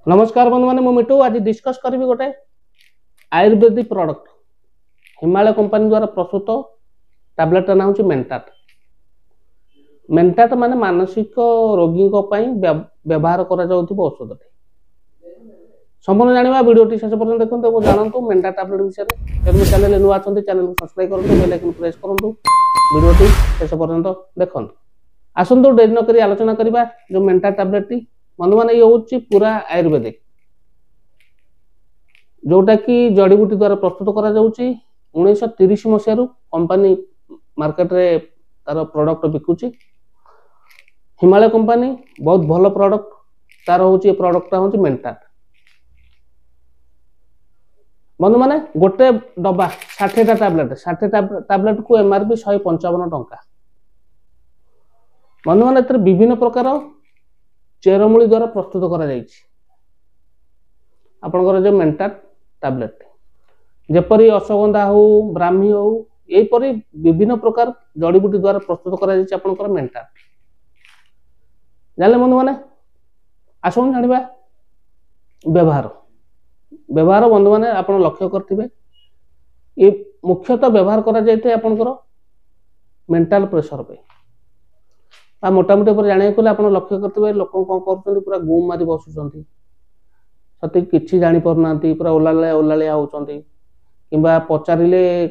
नमस्कार बंधु मैंने मिटू आज डिस्कस करी गोटे आयुर्वेदिक प्रोडक्ट हिमालय कंपनी द्वारा प्रस्तुत टैबलेट ना हूँ मेंटाट। मेंटाट माने मानसिक रोगी व्यवहार करा औषध संपूर्ण जाना वीडियो शेष पर्यटन देखो जानतु मेंटा टैबलेट विषय में चैनल नुआ चैनल को सब्सक्राइब करूँ बेल आइकन प्रेस करूँ वीडियो शेष पर्यटन देखो आसतु डेरी नक आलोचना करवा जो मेंटा टैबलेट बंधु मैंने ये हूँ पूरा आयुर्वेदिक जोटा कि जड़ीबूटी द्वारा प्रस्तुत करा 1930 मसीह कंपनी मार्केट रे तार प्रोडक्ट बिकुची। हिमालय कंपनी बहुत भल प्रोडक्ट तार हूँ प्रोडक्ट हूँ मेंटाट। बंधु मैंने गोटे डब्बा 60 टैबलेट को एमआरपी 155 टंका। बंधु मैंने विभिन्न प्रकार चेरमूली द्वारा प्रस्तुत करा आपनकर जो मेंटाट टैबलेट जेपरी अश्वगंधा हो ब्राह्मी हो यहीपरी विभिन्न प्रकार जड़ीबूटी द्वारा प्रस्तुत करा आपनकर मेंटाट जाने बंधु मैंने आसुन जानिबा व्यवहार व्यवहार बंधु मैंने आप लक्ष्य करेंगे ये मुख्यतः व्यवहार करा जाए आपनकर मेंटाल प्रेशर पे मोटामोटी पर जाना आप लक्ष्य करेंगे लोक कौन कर पूरा गुम मारी बसुंट सती किसी जापना पूरा ओलालिया ओलालिया होती कि पचारे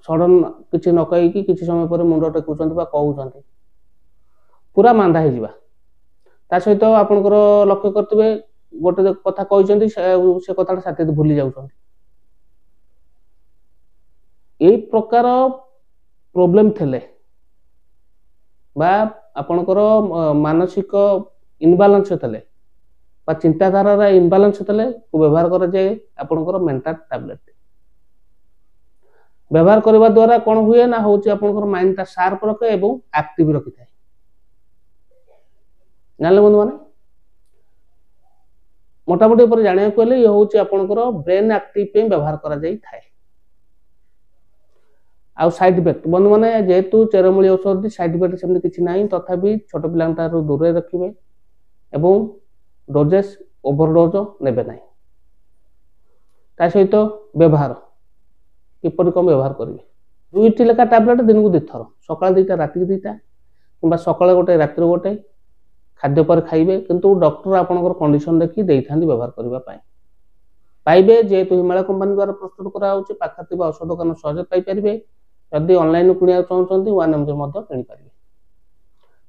सडन किसी न कहीकि किसी समय पर मुंड टेकुंट कहते पूरा मांदा हो सहित आपंकर लक्ष्य करेंगे गोटे कथा कहते से कथा साथी भूली जाऊँ यही प्रकार प्रोब्लेम थे आपणकर मानसिक इनबालांस थे चिंताधारा इनबालांस थे व्यवहार करा जाए आपणकर मेंटाट टैबलेट व्यवहार करने द्वारा कौन हुए ना हूँ आपणकर माइंड टा शार्प रखे एवं एक्टिव रखी था जान बंधु मैंने मोटामोटी पर जाना कहले ये हूँ आपणकर ब्रेन एक्टिव व्यवहार करा जाई थाए। आउ साइड इफेक्ट बंधु मैंने जेहेतु चेरमूली औषधि साइड इफेक्ट सेमती किसी ना तथापि छोट पिला दूर रखिए एवं डोजेस ओवरडोज नेबे ना सहित व्यवहार किपर कम व्यवहार करेंगे दुईटी लेखा टैबलेट दिन को 2 थर सकाल 2टा राति 2टा कि सकाल गोटे राति गोटे खाद्य पर खाइबे किंतु डॉक्टर आपनकर कंडीशन देखि व्यवहार करने पाइबे जेहेतु हिमालय कंपनी द्वारा प्रस्तुत करा पाखे औषध दुकान सहज पाइपर जदि ऑनलाइन किणा चाहते 1 एमजी किपारे।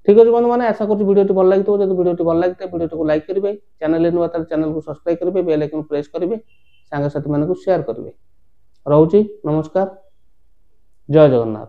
ठीक अच्छे बंधु मैंने आशा कर वीडियो भल लगी जब वीडियो भल लगी वीडियो को लाइक करेंगे चैनल नुआ चैनल को सब्सक्राइब करेंगे बेल आइकन प्रेस करेंगे सांगसाथी मानक शेयर करेंगे। रोची नमस्कार जय जगन्नाथ।